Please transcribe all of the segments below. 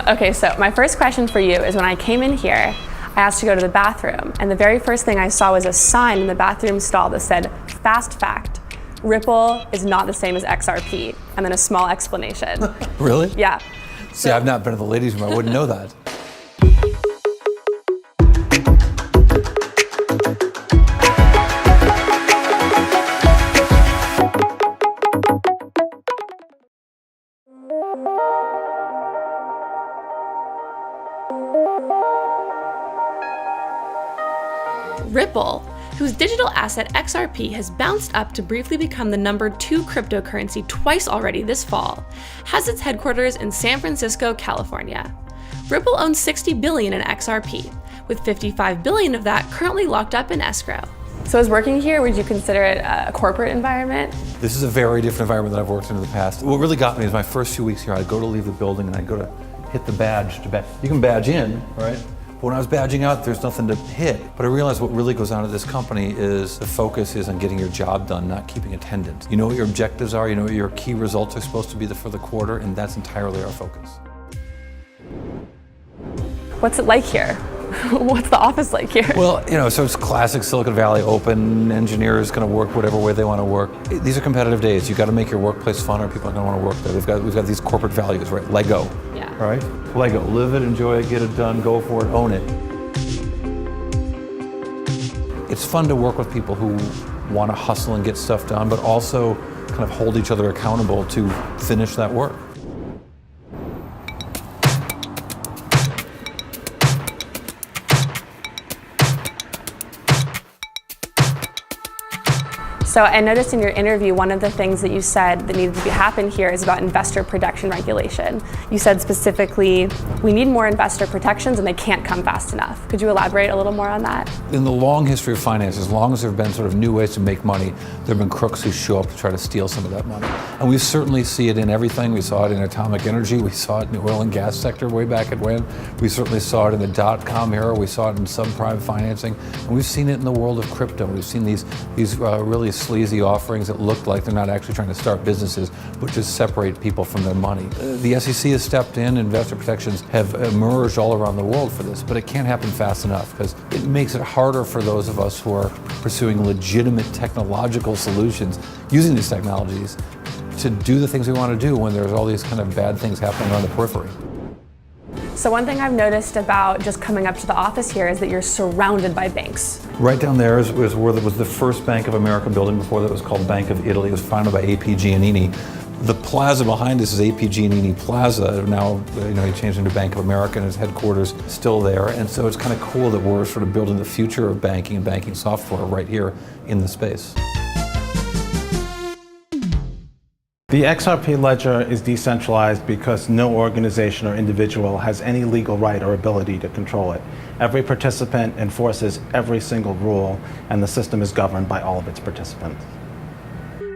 Okay, so my first question for you is when I came in here, I asked to go to the bathroom, and the very first thing I saw was a sign in the bathroom stall that said, "Fast fact, Ripple is not the same as XRP," and then a small explanation. Really? Yeah. See, I've not been to the ladies' room, I wouldn't know that. Ripple, whose digital asset XRP has bounced up to briefly become the #2 cryptocurrency twice already this fall, has its headquarters in San Francisco, California. Ripple owns $60 billion in XRP, with $55 billion of that currently locked up in escrow. So as working here, would you consider it a corporate environment? This is a very different environment than I've worked in the past. What really got me is my first few weeks here, I'd go to leave the building and I'd go to hit the badge to badge. You can badge in, right? But when I was badging out, there's nothing to hit. But I realized what really goes on at this company is the focus is on getting your job done, not keeping attendance. You know what your objectives are, you know what your key results are supposed to be for the quarter, and that's entirely our focus. What's it like here? What's the office like here? Well, so it's classic Silicon Valley, open, engineers going to work whatever way they want to work. These are competitive days. You've got to make your workplace fun or people are going to want to work there. We've got these corporate values, right? Lego. Yeah. All right? Lego. Live it, enjoy it, get it done, go for it, own it. It's fun to work with people who want to hustle and get stuff done, but also kind of hold each other accountable to finish that work. So I noticed in your interview, one of the things that you said that needed to happen here is about investor protection regulation. You said specifically, we need more investor protections and they can't come fast enough. Could you elaborate a little more on that? In the long history of finance, as long as there have been sort of new ways to make money, there have been crooks who show up to try to steal some of that money. And we certainly see it in everything. We saw it in atomic energy. We saw it in the oil and gas sector way back at when. We certainly saw it in the dot-com era. We saw it in subprime financing. And we've seen it in the world of crypto. We've seen these really sleazy offerings that look like they're not actually trying to start businesses, but just separate people from their money. The SEC has stepped in, investor protections have emerged all around the world for this, but it can't happen fast enough because it makes it harder for those of us who are pursuing legitimate technological solutions using these technologies to do the things we want to do when there's all these kind of bad things happening on the periphery. So one thing I've noticed about just coming up to the office here is that you're surrounded by banks. Right down there is where there was the first Bank of America building. Before that was called Bank of Italy. It was founded by A.P. Giannini. The plaza behind us is A.P. Giannini Plaza. Now, he changed into Bank of America and his headquarters is still there. And so it's kind of cool that we're sort of building the future of banking and banking software right here in the space. The XRP ledger is decentralized because no organization or individual has any legal right or ability to control it. Every participant enforces every single rule, and the system is governed by all of its participants.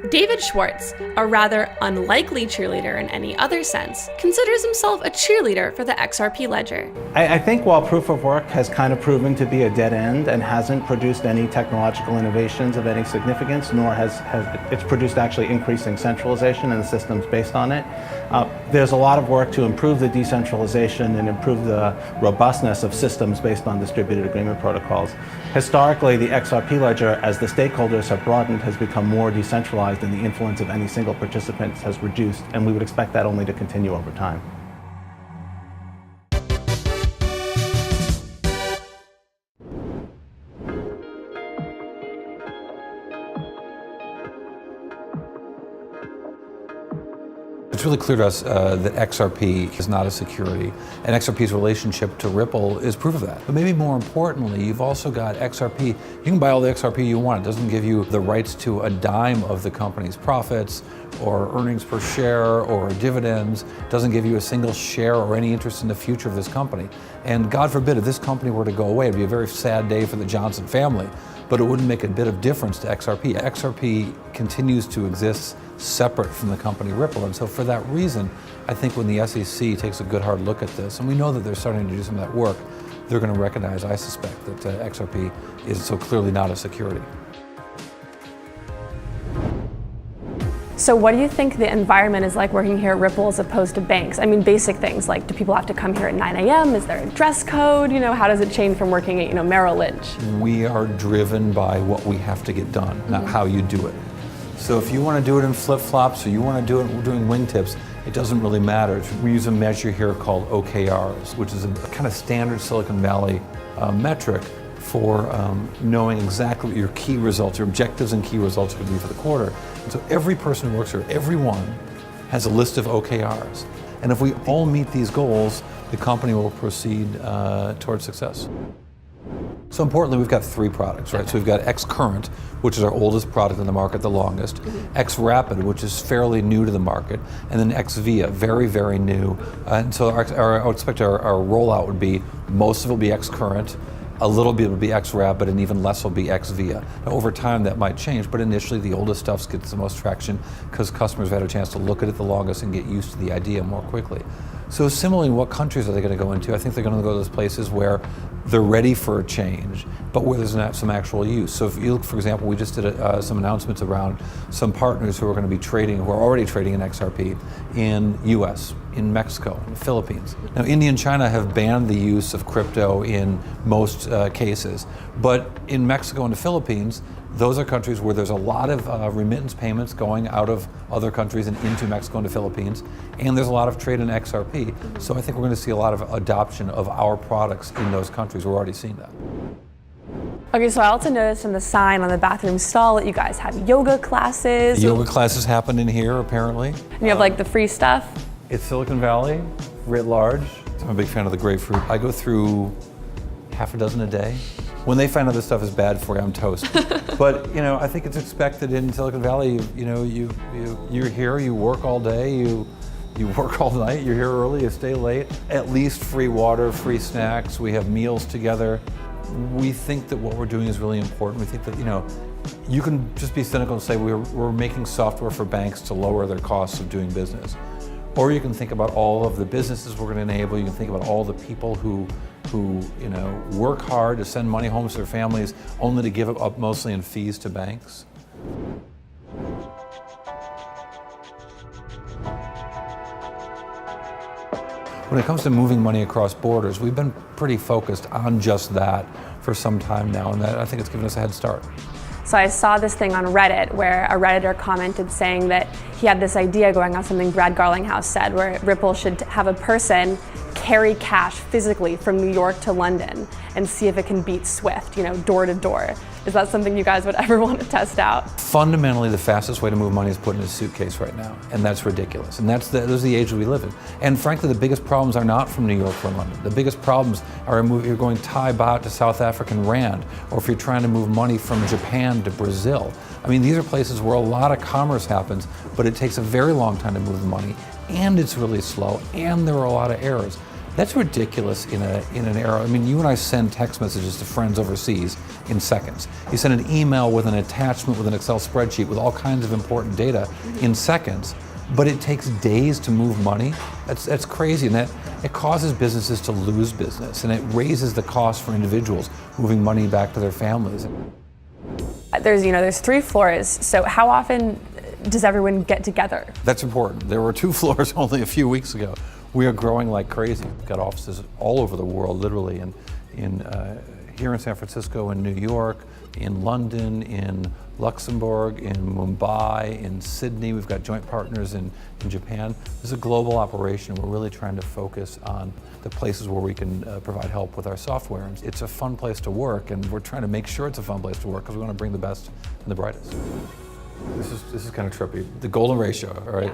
David Schwartz, a rather unlikely cheerleader in any other sense, considers himself a cheerleader for the XRP ledger. I think while proof of work has kind of proven to be a dead end and hasn't produced any technological innovations of any significance, nor has it's produced actually increasing centralization in the systems based on it, there's a lot of work to improve the decentralization and improve the robustness of systems based on distributed agreement protocols. Historically, the XRP ledger, as the stakeholders have broadened, has become more decentralized and the influence of any single participant has reduced, and we would expect that only to continue over time. It's really clear to us that XRP is not a security, and XRP's relationship to Ripple is proof of that. But maybe more importantly, you've also got XRP. You can buy all the XRP you want. It doesn't give you the rights to a dime of the company's profits or earnings per share or dividends. It doesn't give you a single share or any interest in the future of this company. And God forbid, if this company were to go away, it'd be a very sad day for the Johnson family, but it wouldn't make a bit of difference to XRP. XRP continues to exist separate from the company Ripple. And so for that reason, I think when the SEC takes a good hard look at this, and we know that they're starting to do some of that work, they're going to recognize, I suspect, that XRP is so clearly not a security. So what do you think the environment is like working here at Ripple as opposed to banks? I mean, basic things like, do people have to come here at 9 a.m.? Is there a dress code? How does it change from working at, Merrill Lynch? We are driven by what we have to get done, not how you do it. So if you want to do it in flip-flops or you want to do it doing wingtips, it doesn't really matter. We use a measure here called OKRs, which is a kind of standard Silicon Valley metric for knowing exactly what your key results, your objectives and key results are going to be for the quarter. And so every person who works here, everyone has a list of OKRs. And if we all meet these goals, the company will proceed towards success. So importantly, we've got 3 products, right? So we've got X Current, which is our oldest product in the market, the longest, X Rapid, which is fairly new to the market, and then X Via, very, very new. And so I would expect our rollout would be, most of it will be X Current, a little bit will be X Rapid, and even less will be X Via. Now, over time that might change, but initially the oldest stuff gets the most traction because customers have had a chance to look at it the longest and get used to the idea more quickly. So similarly, what countries are they going to go into? I think they're going to go to those places where they're ready for a change, but where there's some actual use. So if you look, for example, we just did some announcements around some partners who are going to be trading, who are already trading in XRP in US, in Mexico, in the Philippines. Now, India and China have banned the use of crypto in most cases, but in Mexico and the Philippines, those are countries where there's a lot of remittance payments going out of other countries and into Mexico and the Philippines, and there's a lot of trade in XRP. So I think we're going to see a lot of adoption of our products in those countries. We're already seeing that. Okay, so I also noticed in the sign on the bathroom stall that you guys have yoga classes. Yoga classes happen in here, apparently. And you have like the free stuff. It's Silicon Valley, writ large. I'm a big fan of the grapefruit. I go through half a dozen a day. When they find out this stuff is bad for you, I'm toast. But I think it's expected in Silicon Valley. You're here, you work all day, you work all night, you're here early, you stay late. At least free water, free snacks. We have meals together. We think that what we're doing is really important. We think that you can just be cynical and say we're making software for banks to lower their costs of doing business. Or you can think about all of the businesses we're going to enable. You can think about all the people who work hard to send money home to their families only to give it up mostly in fees to banks. When it comes to moving money across borders, we've been pretty focused on just that for some time now, and that, I think it's given us a head start. So I saw this thing on Reddit where a Redditor commented saying that he had this idea going on something Brad Garlinghouse said, where Ripple should have a person carry cash physically from New York to London and see if it can beat SWIFT, door to door. Is that something you guys would ever want to test out? Fundamentally, the fastest way to move money is put in a suitcase right now, and that's ridiculous. And those are the age we live in. And frankly, the biggest problems are not from New York or London. The biggest problems are if you're going Thai baht to South African rand, or if you're trying to move money from Japan to Brazil. I mean, these are places where a lot of commerce happens, but it takes a very long time to move the money, and it's really slow, and there are a lot of errors. That's ridiculous in an era. I mean, you and I send text messages to friends overseas in seconds. You send an email with an attachment with an Excel spreadsheet with all kinds of important data in seconds, but it takes days to move money. That's crazy, and it causes businesses to lose business, and it raises the cost for individuals moving money back to their families. There's 3 floors, so how often does everyone get together? That's important. There were 2 floors only a few weeks ago. We are growing like crazy. We've got offices all over the world, literally, here in San Francisco, in New York, in London, in Luxembourg, in Mumbai, in Sydney. We've got joint partners in Japan. This is a global operation. We're really trying to focus on the places where we can provide help with our software. And it's a fun place to work, and we're trying to make sure it's a fun place to work because we want to bring the best and the brightest. This is kind of trippy. The golden ratio, all right?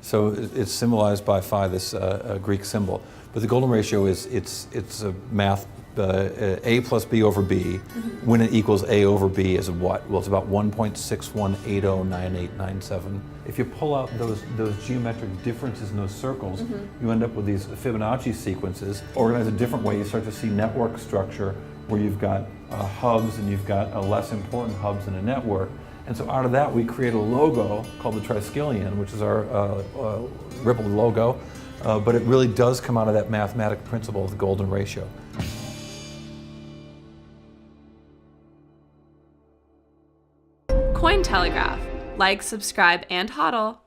So it's symbolized by phi, this Greek symbol. But the golden ratio is it's a math a plus b over b. When it equals a over b is what? Well, it's about 1.61809897. If you pull out those geometric differences in those circles, you end up with these Fibonacci sequences. Organized a different way, you start to see network structure where you've got hubs and you've got less important hubs in a network. And so out of that, we create a logo called the Triskelion, which is our Ripple logo, but it really does come out of that mathematical principle of the golden ratio. Cointelegraph. Like, subscribe, and hodl.